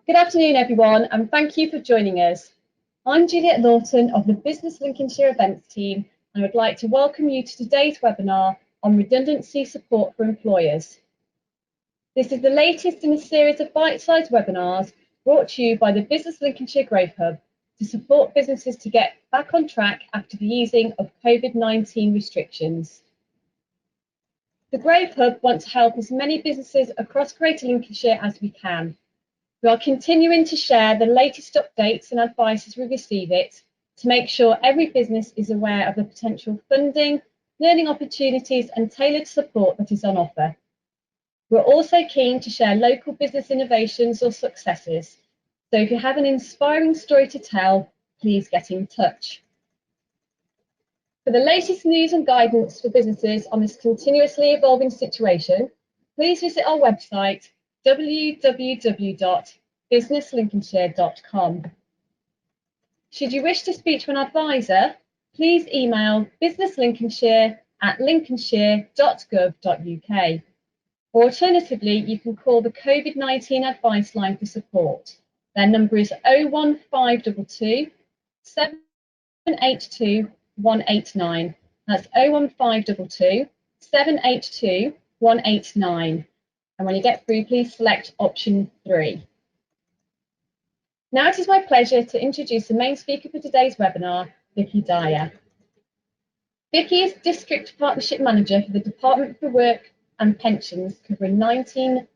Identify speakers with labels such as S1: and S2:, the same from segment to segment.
S1: Good afternoon, everyone, and thank you for joining us. I'm Juliet Lawton of the Business Lincolnshire Events team, and I would like to welcome you to today's webinar on redundancy support for employers. This is the latest in a series of bite-sized webinars brought to you by the Business Lincolnshire Growth Hub to support businesses to get back on track after the easing of COVID-19 restrictions. The Growth Hub wants to help as many businesses across Greater Lincolnshire as we can. We are continuing to share the latest updates and advice as we receive it to make sure every business is aware of the potential funding, learning opportunities and tailored support that is on offer. We're also keen to share local business innovations or successes. So if you have an inspiring story to tell, please get in touch. For the latest news and guidance for businesses on this continuously evolving situation, please visit our website www.businesslincolnshire.com. Should you wish to speak to an advisor, please email businesslincolnshire@lincolnshire.gov.uk. Alternatively, you can call the COVID-19 advice line for support. Their number is 01522 782 189. That's 01522 782 189. And when you get through, please select option 3. Now it is my pleasure to introduce the main speaker for today's webinar, Vicky Dyer. Vicky is District Partnership Manager for the Department for Work and Pensions, covering 19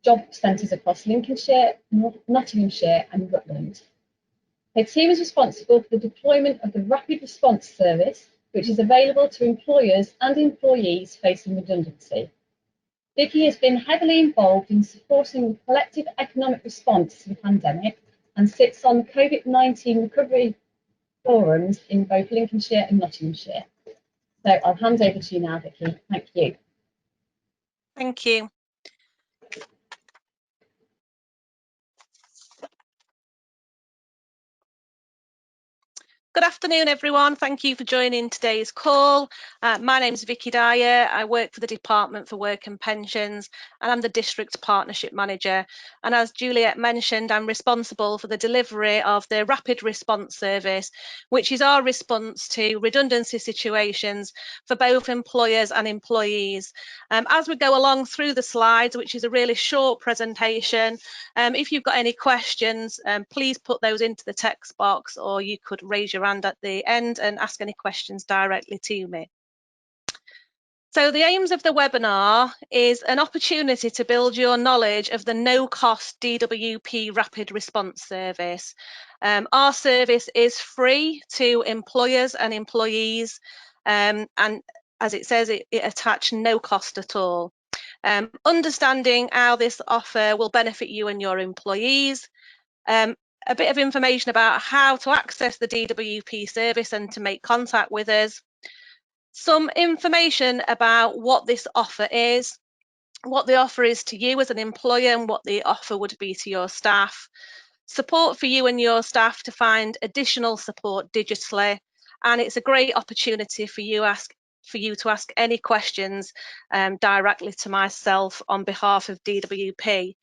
S1: job centres across Lincolnshire, Nottinghamshire and Rutland. Her team is responsible for the deployment of the Rapid Response Service, which is available to employers and employees facing redundancy. Vicky has been heavily involved in supporting the collective economic response to the pandemic and sits on COVID-19 recovery forums in both Lincolnshire and Nottinghamshire. So I'll hand over to you now, Vicky. Thank you.
S2: Thank you. Good afternoon, everyone. Thank you for joining today's call. My name is Vicky Dyer. I work for the Department for Work and Pensions, and I'm the District Partnership Manager. And as Juliet mentioned, I'm responsible for the delivery of the Rapid Response Service, which is our response to redundancy situations for both employers and employees. As we go along through the slides, which is a really short presentation, if you've got any questions, please put those into the text box, or you could raise your hand at the end and ask any questions directly to me. So the aims of the webinar is an opportunity to build your knowledge of the no-cost DWP Rapid Response Service. Our service is free to employers and employees, and as it says, it attached no cost at all. Understanding how this offer will benefit you and your employees, a bit of information about how to access the DWP service and to make contact with us, some information about what this offer is, what the offer is to you as an employer and what the offer would be to your staff, support for you and your staff to find additional support digitally, and it's a great opportunity for you to ask any questions directly to myself on behalf of DWP.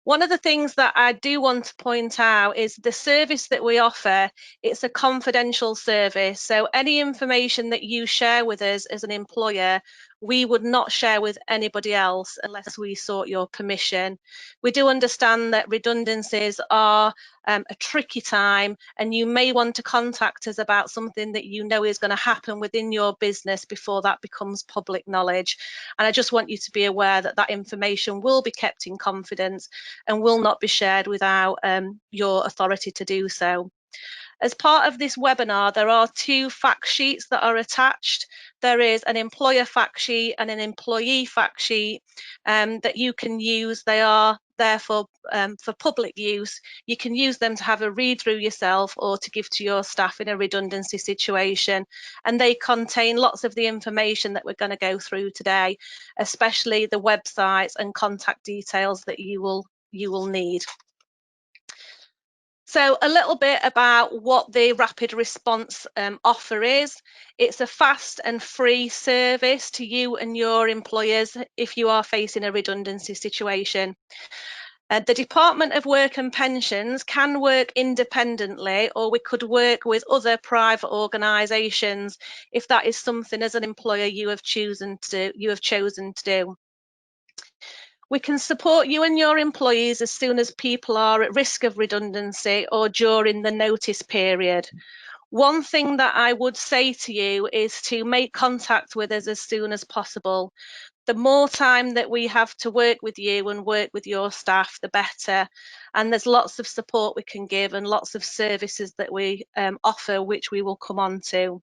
S2: One of the things that I do want to point out is the service that we offer, it's a confidential service. So any information that you share with us as an employer, we would not share with anybody else unless we sought your permission. We do understand that redundancies are a tricky time, and you may want to contact us about something that you know is going to happen within your business before that becomes public knowledge. And I just want you to be aware that that information will be kept in confidence and will not be shared without your authority to do so. As part of this webinar, there are 2 fact sheets that are attached. There is an employer fact sheet and an employee fact sheet that you can use. They are there for public use. You can use them to have a read through yourself or to give to your staff in a redundancy situation. And they contain lots of the information that we're going to go through today, especially the websites and contact details that you will need. So a little bit about what the Rapid Response offer is. It's a fast and free service to you and your employers if you are facing a redundancy situation. The Department of Work and Pensions can work independently, or we could work with other private organisations if that is something as an employer you have chosen to do. We can support you and your employees as soon as people are at risk of redundancy or during the notice period. One thing that I would say to you is to make contact with us as soon as possible. The more time that we have to work with you and work with your staff, the better. And there's lots of support we can give and lots of services that we offer, which we will come on to.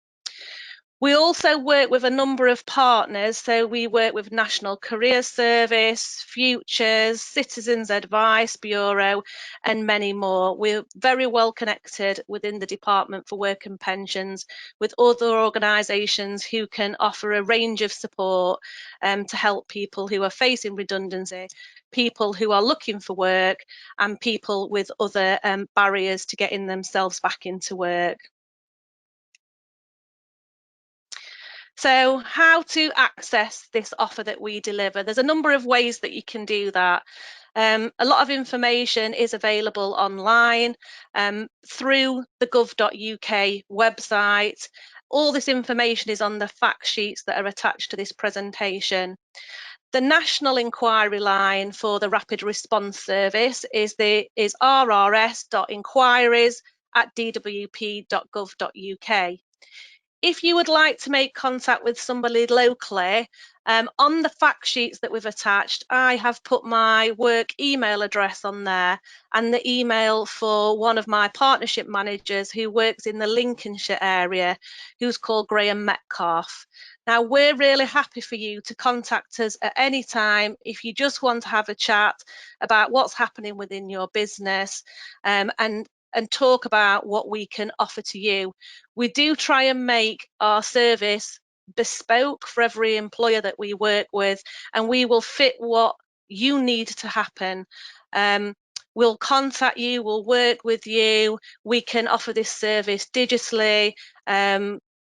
S2: We also work with a number of partners, so we work with National Career Service, Futures, Citizens Advice Bureau, and many more. We're very well connected within the Department for Work and Pensions with other organisations who can offer a range of support to help people who are facing redundancy, people who are looking for work, and people with other barriers to getting themselves back into work. So how to access this offer that we deliver? There's a number of ways that you can do that. A lot of information is available online through the gov.uk website. All this information is on the fact sheets that are attached to this presentation. The national inquiry line for the Rapid Response Service is rrs.inquiries@dwp.gov.uk. If you would like to make contact with somebody locally, on the fact sheets that we've attached, I have put my work email address on there and the email for one of my partnership managers who works in the Lincolnshire area, who's called Graham Metcalf. Now, we're really happy for you to contact us at any time if you just want to have a chat about what's happening within your business and talk about what we can offer to you. We do try and make our service bespoke for every employer that we work with, and we will fit what you need to happen. We'll contact you, we'll work with you, we can offer this service digitally.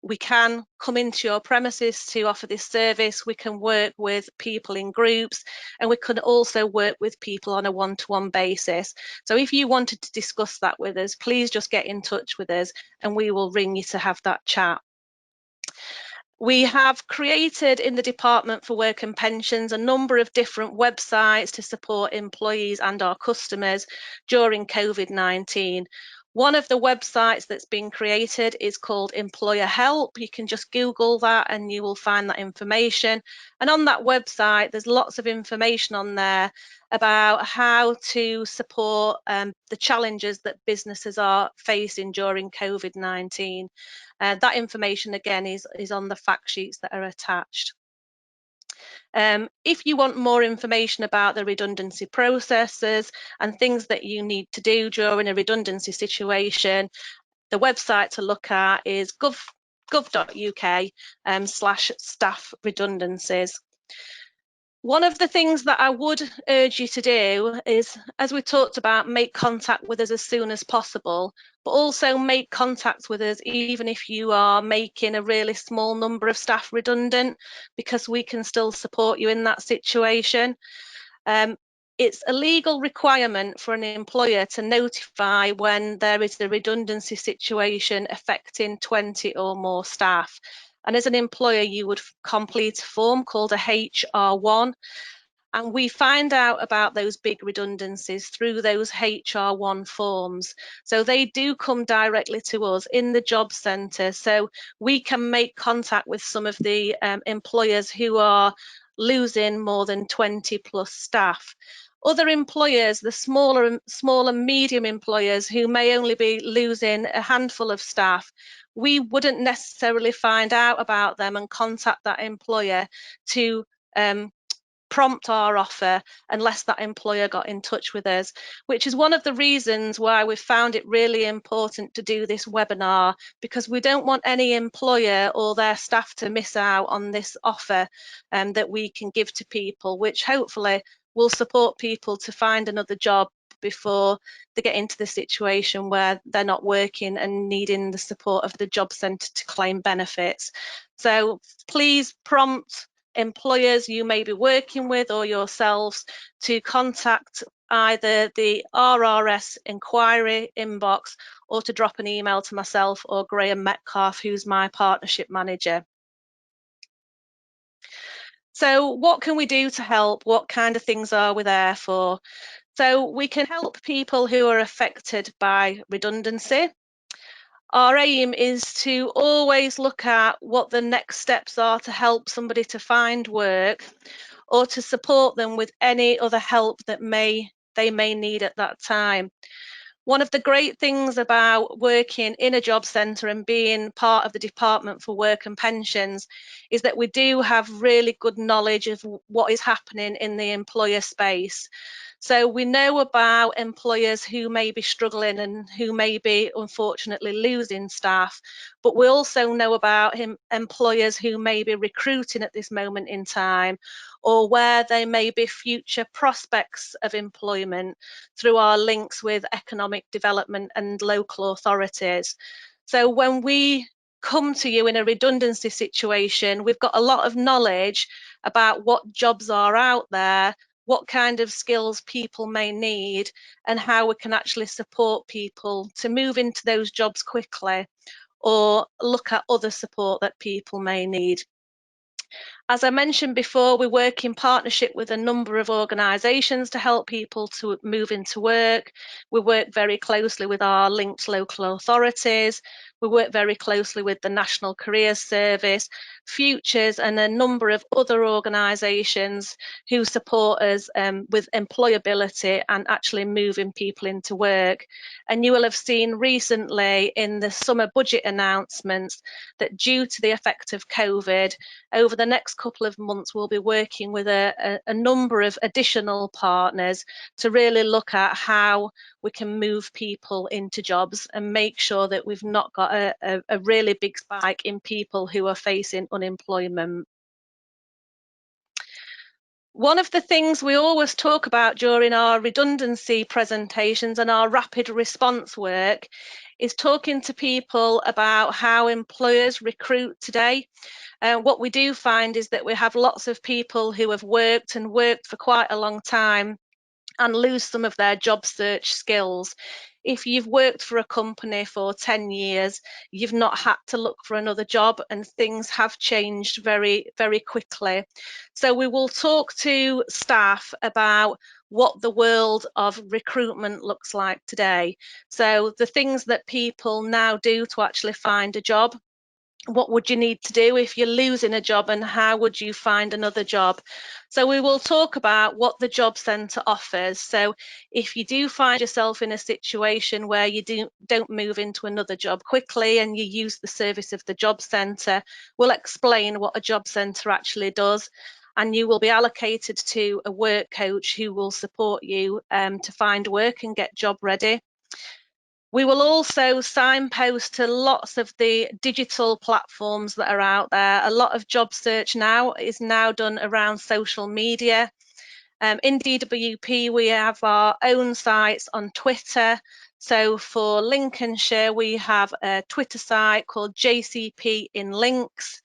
S2: We can come into your premises to offer this service. We can work with people in groups, and we can also work with people on a one-to-one basis. So if you wanted to discuss that with us, please just get in touch with us and we will ring you to have that chat. We have created in the Department for Work and Pensions a number of different websites to support employees and our customers during COVID-19. One of the websites that's been created is called Employer Help. You can just Google that and you will find that information. And on that website, there's lots of information on there about how to support the challenges that businesses are facing during COVID-19. That information again is on the fact sheets that are attached. If you want more information about the redundancy processes and things that you need to do during a redundancy situation, the website to look at is gov.uk/staff redundancies. One of the things that I would urge you to do is, as we talked about, make contact with us as soon as possible, but also make contact with us even if you are making a really small number of staff redundant, because we can still support you in that situation. It's a legal requirement for an employer to notify when there is a redundancy situation affecting 20 or more staff. And as an employer, you would complete a form called a HR1. And we find out about those big redundancies through those HR1 forms. So they do come directly to us in the job centre. So we can make contact with some of the employers who are losing more than 20 plus staff. Other employers, the small and medium employers who may only be losing a handful of staff, we wouldn't necessarily find out about them and contact that employer to prompt our offer unless that employer got in touch with us, which is one of the reasons why we've found it really important to do this webinar, because we don't want any employer or their staff to miss out on this offer that we can give to people, which hopefully will support people to find another job before they get into the situation where they're not working and needing the support of the job centre to claim benefits. So please prompt employers you may be working with or yourselves to contact either the RRS inquiry inbox or to drop an email to myself or Graham Metcalf, who's my partnership manager. So what can we do to help? What kind of things are we there for? So we can help people who are affected by redundancy. Our aim is to always look at what the next steps are to help somebody to find work or to support them with any other help that they may need at that time. One of the great things about working in a job centre and being part of the Department for Work and Pensions is that we do have really good knowledge of what is happening in the employer space. So we know about employers who may be struggling and who may be unfortunately losing staff, but we also know about employers who may be recruiting at this moment in time, or where there may be future prospects of employment through our links with economic development and local authorities. So when we come to you in a redundancy situation, we've got a lot of knowledge about what jobs are out there, what kind of skills people may need, and how we can actually support people to move into those jobs quickly or look at other support that people may need. As I mentioned before, we work in partnership with a number of organisations to help people to move into work. We work very closely with our linked local authorities. We work very closely with the National Careers Service, Futures, and a number of other organisations who support us with employability and actually moving people into work. And you will have seen recently in the summer budget announcements that due to the effect of COVID, over the next couple of months, we'll be working with a number of additional partners to really look at how we can move people into jobs and make sure that we've not got a really big spike in people who are facing unemployment. One of the things we always talk about during our redundancy presentations and our rapid response work is talking to people about how employers recruit today. What we do find is that we have lots of people who have worked for quite a long time and lose some of their job search skills. If you've worked for a company for 10 years, you've not had to look for another job, and things have changed very, very quickly. So we will talk to staff about what the world of recruitment looks like today. So the things that people now do to actually find a job. What would you need to do if you're losing a job, and how would you find another job? So we will talk about what the job centre offers. So if you do find yourself in a situation where you don't move into another job quickly and you use the service of the job centre, we'll explain what a job centre actually does, and you will be allocated to a work coach who will support you to find work and get job ready. We will also signpost to lots of the digital platforms that are out there. A lot of job search now is now done around social media. In DWP, we have our own sites on Twitter. So for Lincolnshire, we have a Twitter site called JCP in Links,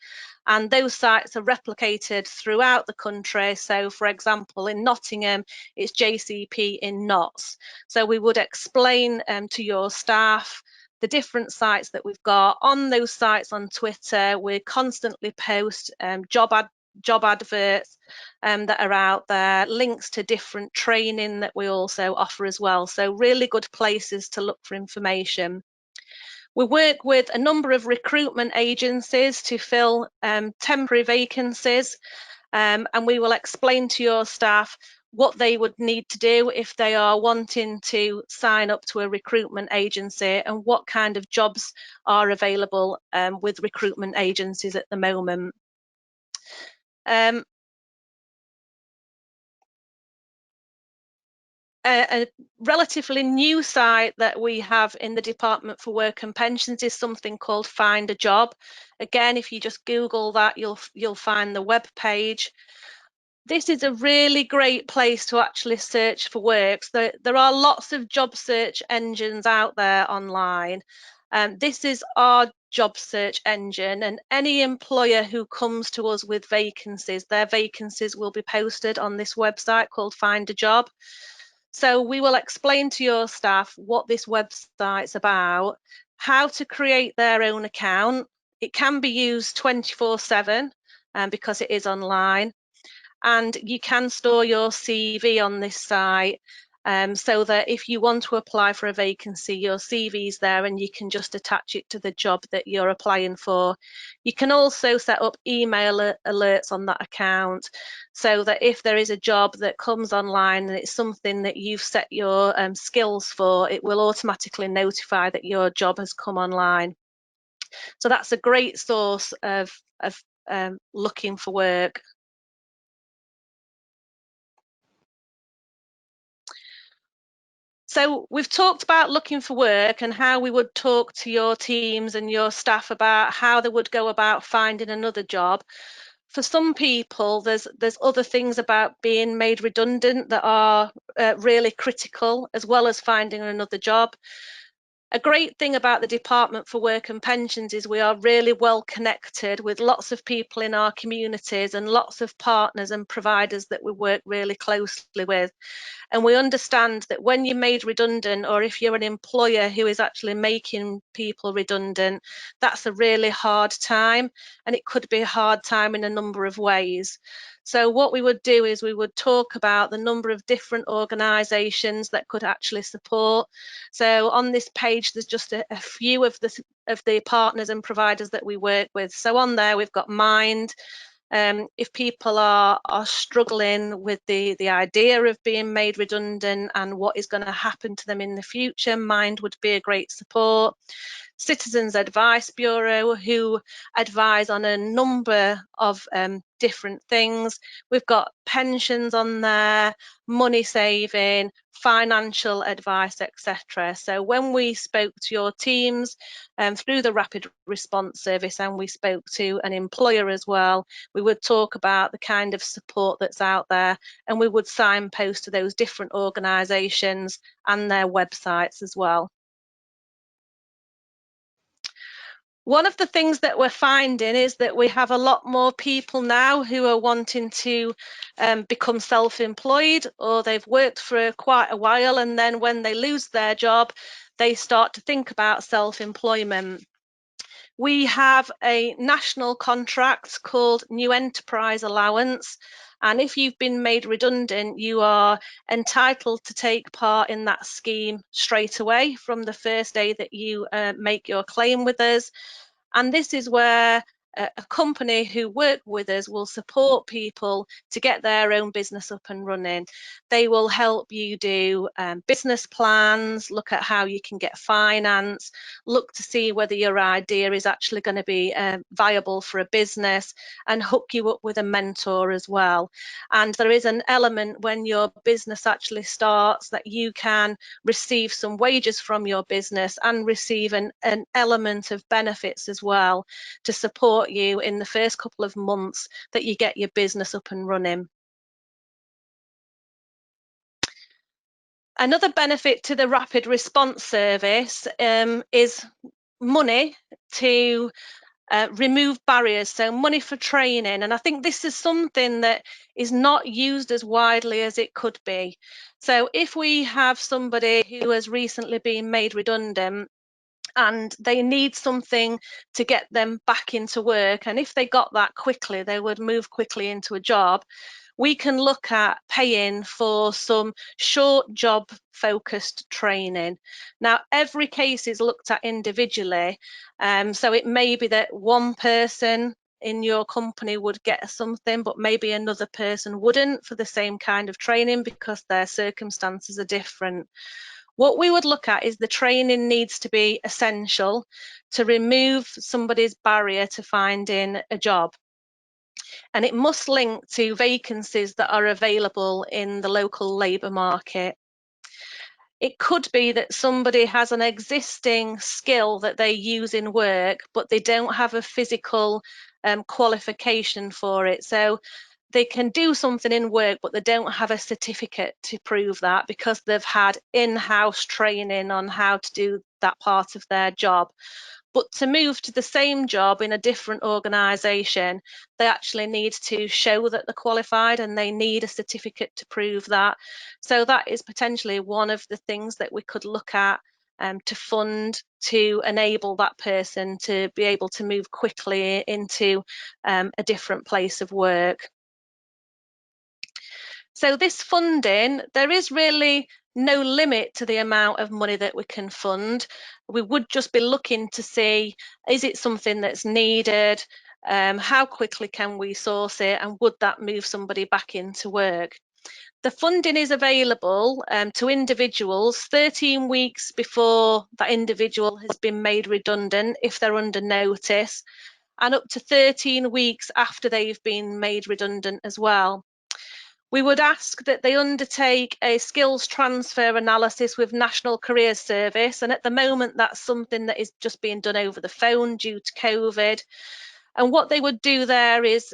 S2: and those sites are replicated throughout the country. So for example, in Nottingham, it's JCP in Notts. So we would explain to your staff the different sites that we've got. On those sites on Twitter, we constantly post job adverts that are out there, links to different training that we also offer as well. So really good places to look for information. We work with a number of recruitment agencies to fill temporary vacancies, and we will explain to your staff what they would need to do if they are wanting to sign up to a recruitment agency and what kind of jobs are available with recruitment agencies at the moment. A relatively new site that we have in the Department for Work and Pensions is something called Find a Job. Again, if you just Google that, you'll find the web page. This is a really great place to actually search for work. So there are lots of job search engines out there online, This is our job search engine, and any employer who comes to us with vacancies, their vacancies will be posted on this website called Find a Job. So we will explain to your staff what this website's about, how to create their own account. It can be used 24/7 because it is online, and you can store your CV on this site. So that if you want to apply for a vacancy, your CV's there and you can just attach it to the job that you're applying for. You can also set up email alerts on that account, so that if there is a job that comes online and it's something that you've set your skills for, it will automatically notify that your job has come online. So that's a great source of looking for work. So we've talked about looking for work and how we would talk to your teams and your staff about how they would go about finding another job. For some people, there's other things about being made redundant that are really critical, as well as finding another job. A great thing about the Department for Work and Pensions is we are really well connected with lots of people in our communities and lots of partners and providers that we work really closely with. And we understand that when you're made redundant, or if you're an employer who is actually making people redundant, that's a really hard time, and it could be a hard time in a number of ways. So what we would do is we would talk about the number of different organisations that could actually support. So on this page, there's just a few of the partners and providers that we work with. So on there, we've got Mind. If people are struggling with the idea of being made redundant and what is going to happen to them in the future, Mind would be a great support. Citizens Advice Bureau, who advise on a number of different things. We've got pensions on there, money saving, financial advice, etc. So when we spoke to your teams through the Rapid Response Service, and we spoke to an employer as well, we would talk about the kind of support that's out there, and we would signpost to those different organisations and their websites as well. One of the things that we're finding is that we have a lot more people now who are wanting to become self-employed, or they've worked for quite a while, and then when they lose their job, they start to think about self-employment. We have a national contract called New Enterprise Allowance, and if you've been made redundant, you are entitled to take part in that scheme straight away from the first day that you make your claim with us. And this is where a company who work with us will support people to get their own business up and running. They will help you do business plans, look at how you can get finance, look to see whether your idea is actually going to be viable for a business, and hook you up with a mentor as well. And there is an element when your business actually starts that you can receive some wages from your business and receive an element of benefits as well to support you in the first couple of months that you get your business up and running. Another benefit to the Rapid Response Service is money to remove barriers, so money for training. And I think this is something that is not used as widely as it could be. So if we have somebody who has recently been made redundant and they need something to get them back into work, and if they got that quickly, they would move quickly into a job, we can look at paying for some short job focused training. Now, every case is looked at individually, so it may be that one person in your company would get something, but maybe another person wouldn't for the same kind of training because their circumstances are different. What we would look at is the training needs to be essential to remove somebody's barrier to finding a job. And it must link to vacancies that are available in the local labour market. It could be that somebody has an existing skill that they use in work, but they don't have a physical qualification for it. So they can do something in work, but they don't have a certificate to prove that because they've had in-house training on how to do that part of their job. But to move to the same job in a different organisation, they actually need to show that they're qualified and they need a certificate to prove that. So that is potentially one of the things that we could look at to fund to enable that person to be able to move quickly into a different place of work. So this funding, there is really no limit to the amount of money that we can fund. We would just be looking to see, is it something that's needed? How quickly can we source it? And would that move somebody back into work? The funding is available to individuals 13 weeks before that individual has been made redundant if they're under notice, and up to 13 weeks after they've been made redundant as well. We would ask that they undertake a skills transfer analysis with National Careers Service, and at the moment that's something that is just being done over the phone due to COVID. And what they would do there is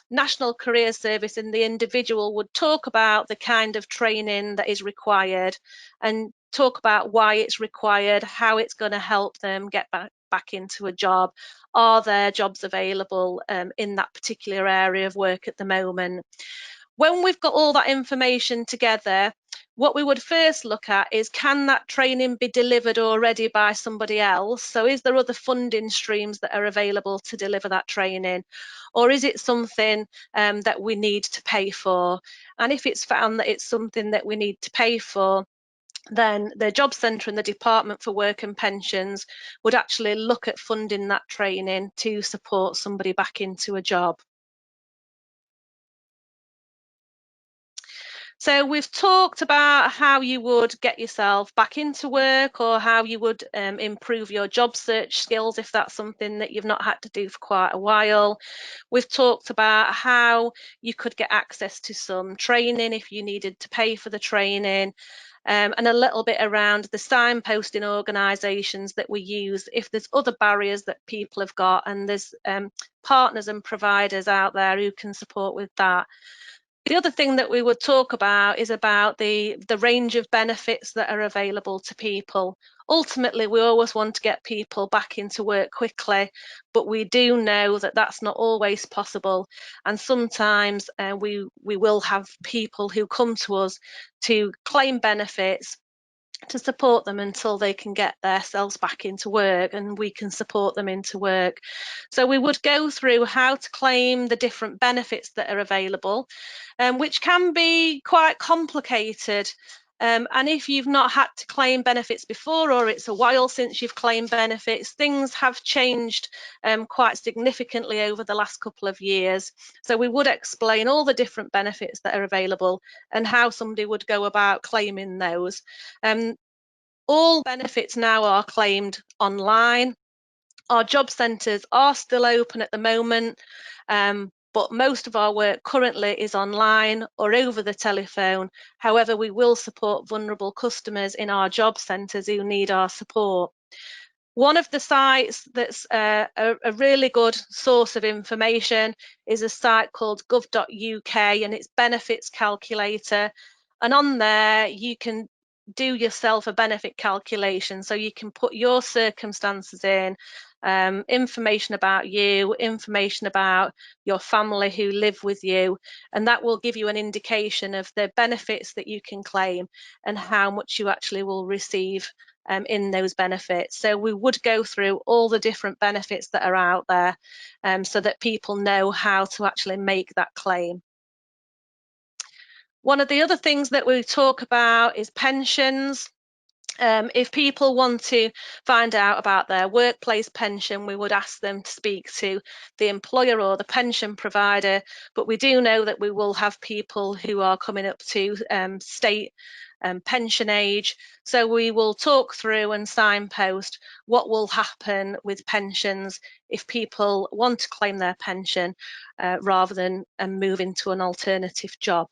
S2: National Careers Service and the individual would talk about the kind of training that is required and talk about why it's required, how it's going to help them get back into a job. Are there jobs available in that particular area of work at the moment? When we've got all that information together, what we would first look at is, can that training be delivered already by somebody else? So is there other funding streams that are available to deliver that training? Or is it something that we need to pay for? And if it's found that it's something that we need to pay for, then the Job Centre and the Department for Work and Pensions would actually look at funding that training to support somebody back into a job. So we've talked about how you would get yourself back into work, or how you would improve your job search skills if that's something that you've not had to do for quite a while. We've talked about how you could get access to some training if you needed to pay for the training, and a little bit around the signposting organisations that we use if there's other barriers that people have got, and there's partners and providers out there who can support with that. The other thing that we would talk about is about the range of benefits that are available to people. Ultimately, we always want to get people back into work quickly, but we do know that that's not always possible. And sometimes we will have people who come to us to claim benefits to support them until they can get themselves back into work, and we can support them into work. So we would go through how to claim the different benefits that are available, which can be quite complicated. And if you've not had to claim benefits before, or it's a while since you've claimed benefits, things have changed quite significantly over the last couple of years. So we would explain all the different benefits that are available and how somebody would go about claiming those. All benefits now are claimed online. Our job centres are still open at the moment, but most of our work currently is online or over the telephone. However, we will support vulnerable customers in our job centres who need our support. One of the sites that's a really good source of information is a site called gov.uk, and it's benefits calculator. And on there, you can do yourself a benefit calculation. So you can put your circumstances in, information about you, information about your family who live with you, and that will give you an indication of the benefits that you can claim and how much you actually will receive in those benefits. So we would go through all the different benefits that are out there so that people know how to actually make that claim. One of the other things that we talk about is pensions. If people want to find out about their workplace pension, we would ask them to speak to the employer or the pension provider, but we do know that we will have people who are coming up to state pension age, so we will talk through and signpost what will happen with pensions if people want to claim their pension rather than move into an alternative job.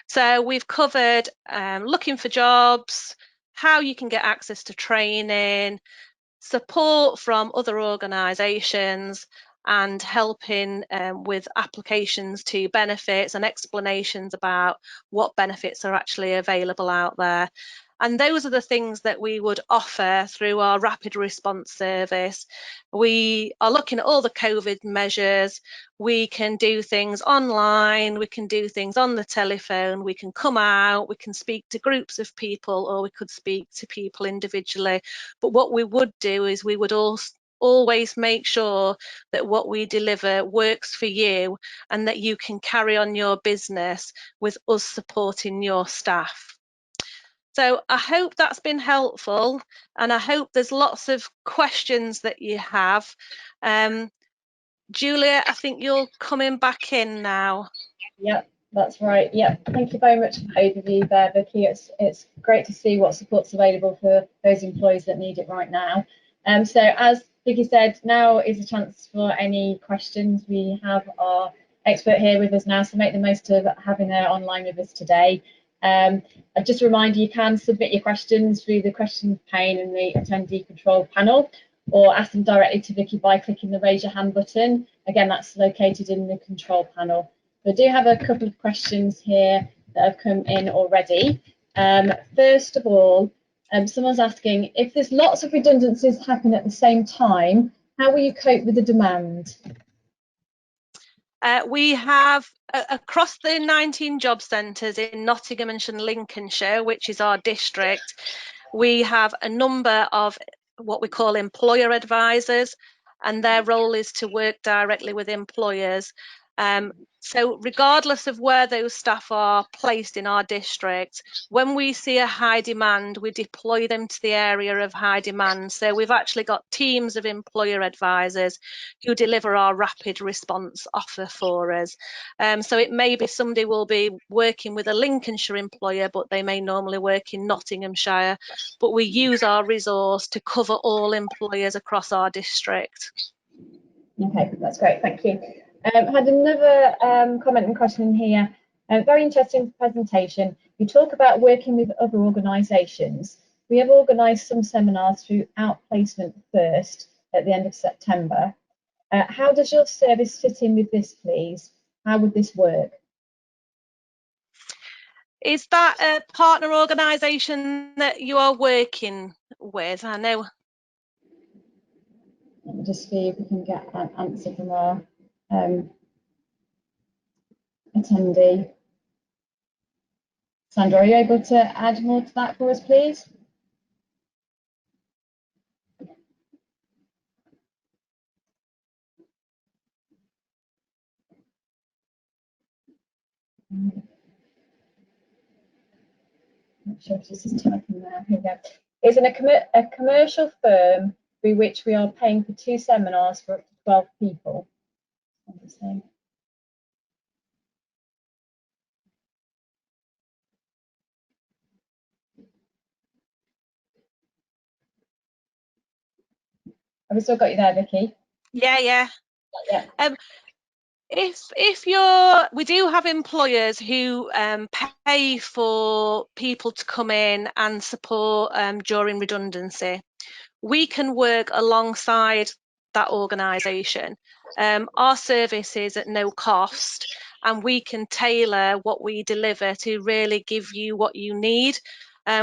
S2: So we've covered looking for jobs, how you can get access to training, support from other organisations, and helping with applications to benefits and explanations about what benefits are actually available out there. And those are the things that we would offer through our rapid response service. We are looking at all the COVID measures. We can do things online, we can do things on the telephone, we can come out, we can speak to groups of people, or we could speak to people individually. But what we would do is we would always make sure that what we deliver works for you and that you can carry on your business with us supporting your staff. So I hope that's been helpful, and I hope there's lots of questions that you have. Julia, I think you're coming back in now.
S1: Yep, that's right. Yep, thank you very much for the overview there, Vicky. It's great to see what support's available for those employees that need it right now. So as Vicky said, now is a chance for any questions. We have our expert here with us now, so make the most of having her online with us today. Just a reminder, you can submit your questions through the question pane in the attendee control panel, or ask them directly to Vicky by clicking the raise your hand button. Again, that's located in the control panel. I do have a couple of questions here that have come in already. First of all, someone's asking, if there's lots of redundancies happen at the same time, how will you cope with the demand?
S2: We have across the 19 job centres in Nottinghamshire and Lincolnshire, which is our district, we have a number of what we call employer advisors, and their role is to work directly with employers. So regardless of where those staff are placed in our district, when we see a high demand, we deploy them to the area of high demand. So we've actually got teams of employer advisors who deliver our rapid response offer for us. So it may be somebody will be working with a Lincolnshire employer, but they may normally work in Nottinghamshire, but we use our resource to cover all employers across our district.
S1: Okay, that's great, thank you. Had another comment and question in here. Very interesting presentation. You talk about working with other organisations. We have organised some seminars through Outplacement First at the end of September. How does your service fit in with this, please? How would this work?
S2: Is that a partner organisation that you are working with? I know.
S1: Let me just see if we can get an answer from our attendee. Sandra, are you able to add more to that for us, please? Not sure if this is typing now. Here we go. Is a commercial firm through which we are paying for 2 seminars for up to 12 people. Have we still got you there, Vicky?
S2: Yeah. We do have employers who pay for people to come in and support during redundancy. We can work alongside that organisation. Our service is at no cost, and we can tailor what we deliver to really give you what you need.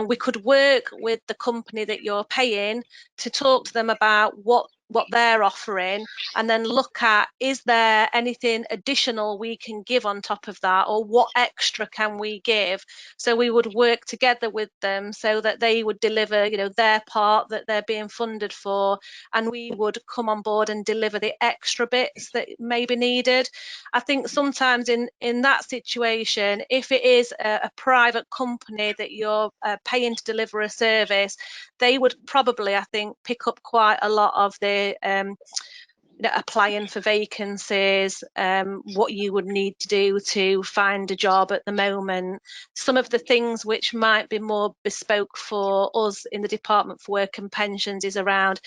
S2: We could work with the company that you're paying to talk to them about what they're offering, and then look at, is there anything additional we can give on top of that, or what extra can we give? So we would work together with them so that they would deliver, their part that they're being funded for, and we would come on board and deliver the extra bits that may be needed. I think sometimes in that situation, if it is a private company that you're paying to deliver a service, they would probably, I think, pick up quite a lot of the applying for vacancies, what you would need to do to find a job at the moment. Some of the things which might be more bespoke for us in the Department for Work and Pensions is around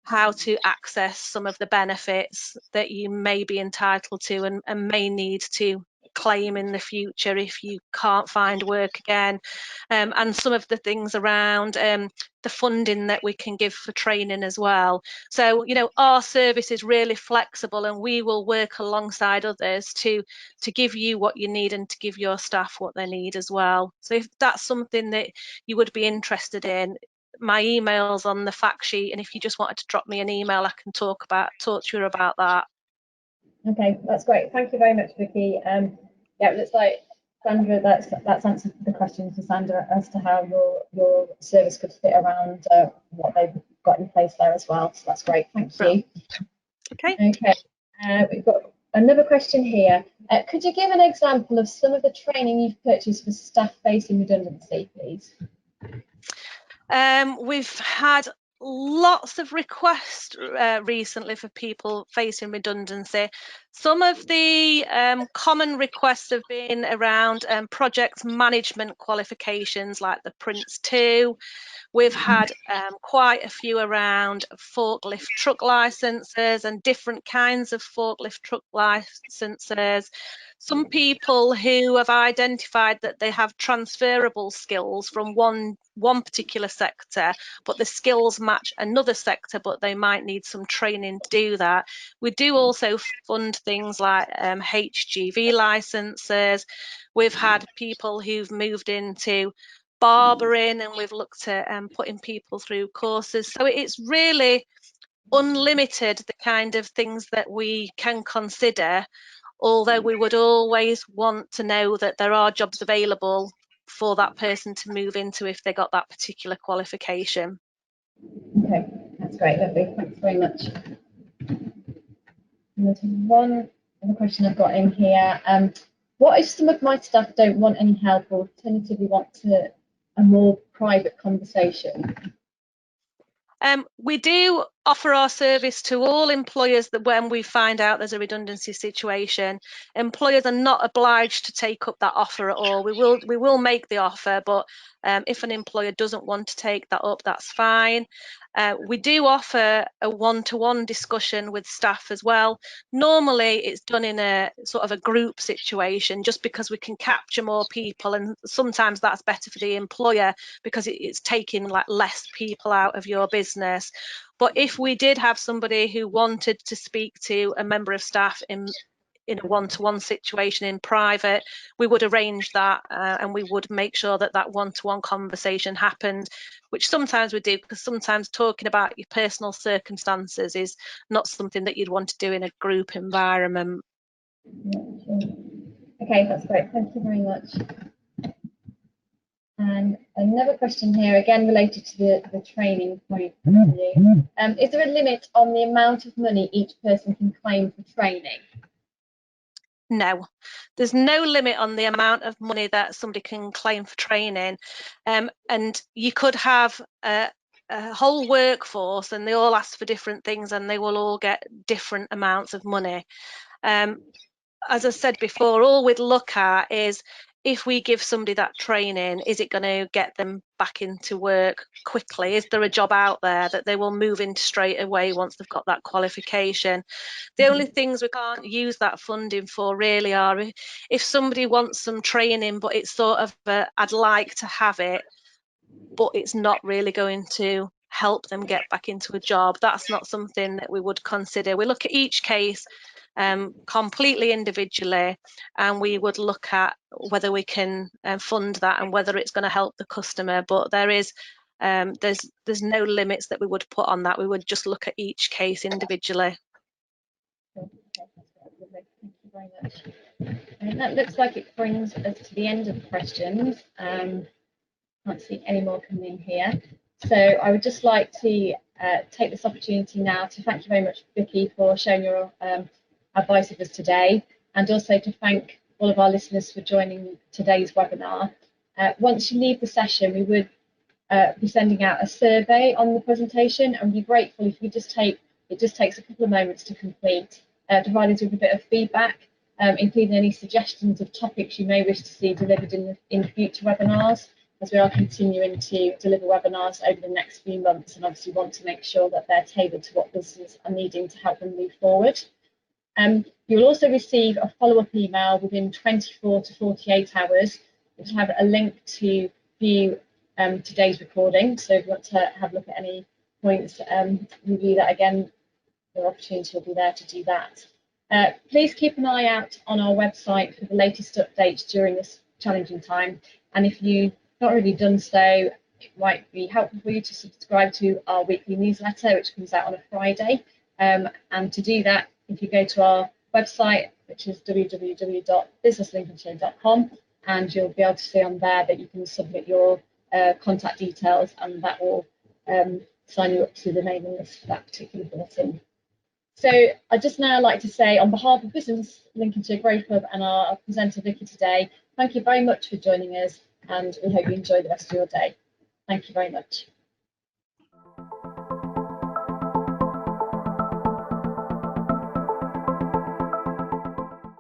S2: how to access some of the benefits that you may be entitled to and may need to claim in the future if you can't find work again, and some of the things around the funding that we can give for training as well. So, you know, our service is really flexible, and we will work alongside others to give you what you need and to give your staff what they need as well. So if that's something that you would be interested in, my email's on the fact sheet, and if you just wanted to drop me an email, I can talk to you about that.
S1: Okay, that's great. Thank you very much, Vicky. Yeah, it looks like Sandra, that's answered the question for Sandra as to how your service could fit around what they've got in place there as well. So that's great. Thank you.
S2: Okay.
S1: Okay. We've got another question here. Could you give an example of some of the training you've purchased for staff facing redundancy, please?
S2: We've had lots of requests recently for people facing redundancy. Some of the common requests have been around project management qualifications like the Prince 2. We've had quite a few around forklift truck licenses and different kinds of forklift truck licenses. Some people who have identified that they have transferable skills from one particular sector, but the skills match another sector, but they might need some training to do that. We do also fund things like HGV licenses. We've had people who've moved into barbering, and we've looked at putting people through courses. So it's really unlimited, the kind of things that we can consider, although we would always want to know that there are jobs available for that person to move into if they got that particular qualification.
S1: Okay, that's great, lovely. Thanks very much. And there's one other question I've got in here. What if some of my staff don't want any help or alternatively want a more private conversation?
S2: We do offer our service to all employers that when we find out there's a redundancy situation, employers are not obliged to take up that offer at all. We will make the offer, but if an employer doesn't want to take that up, that's fine. We do offer a one-to-one discussion with staff as well. Normally it's done in a sort of a group situation, just because we can capture more people, and sometimes that's better for the employer because it's taking like less people out of your business. But if we did have somebody who wanted to speak to a member of staff in a one-to-one situation in private, we would arrange that, and we would make sure that that one-to-one conversation happened, which sometimes we do, because sometimes talking about your personal circumstances is not something that you'd want to do in a group environment.
S1: Yeah, sure. Okay, that's great. Thank you very much. And another question here, again related to the training point. Is there a limit on the amount of money each person can claim for training?
S2: No, there's no limit on the amount of money that somebody can claim for training. And you could have a whole workforce and they all ask for different things and they will all get different amounts of money. As I said before, all we'd look at is, if we give somebody that training, is it going to get them back into work quickly? Is there a job out there that they will move into straight away once they've got that qualification? The only things we can't use that funding for really are if somebody wants some training, but it's sort of I'd like to have it, but it's not really going to help them get back into a job. That's not something that we would consider. We look at each case completely individually, and we would look at whether we can fund that and whether it's going to help the customer. But there's no limits that we would put on that. We would just look at each case individually.
S1: Thank you very much. And that looks like it brings us to the end of the questions. Can't see any more coming in here. So I would just like to take this opportunity now to thank you very much, Vicky, for sharing your advice with us today, and also to thank all of our listeners for joining today's webinar. Once you leave the session, we would be sending out a survey on the presentation, and we'd be grateful if you it just takes a couple of moments to complete, to provide us with a bit of feedback, including any suggestions of topics you may wish to see delivered in future webinars, as we are continuing to deliver webinars over the next few months, and obviously want to make sure that they're tailored to what businesses are needing to help them move forward. You'll also receive a follow-up email within 24 to 48 hours, which will have a link to view today's recording. So if you want to have a look at any points, review that again, your opportunity will be there to do that. Please keep an eye out on our website for the latest updates during this challenging time. And if you've not already done so, it might be helpful for you to subscribe to our weekly newsletter, which comes out on a Friday. And to do that, if you go to our website, which is www.businesslincolnshire.com, and you'll be able to see on there that you can submit your contact details, and that will sign you up to the mailing list for that particular bulletin. So I'd just now like to say, on behalf of Business Lincolnshire Growth Club and our presenter Vicky today, thank you very much for joining us, and we hope you enjoy the rest of your day. Thank you very much.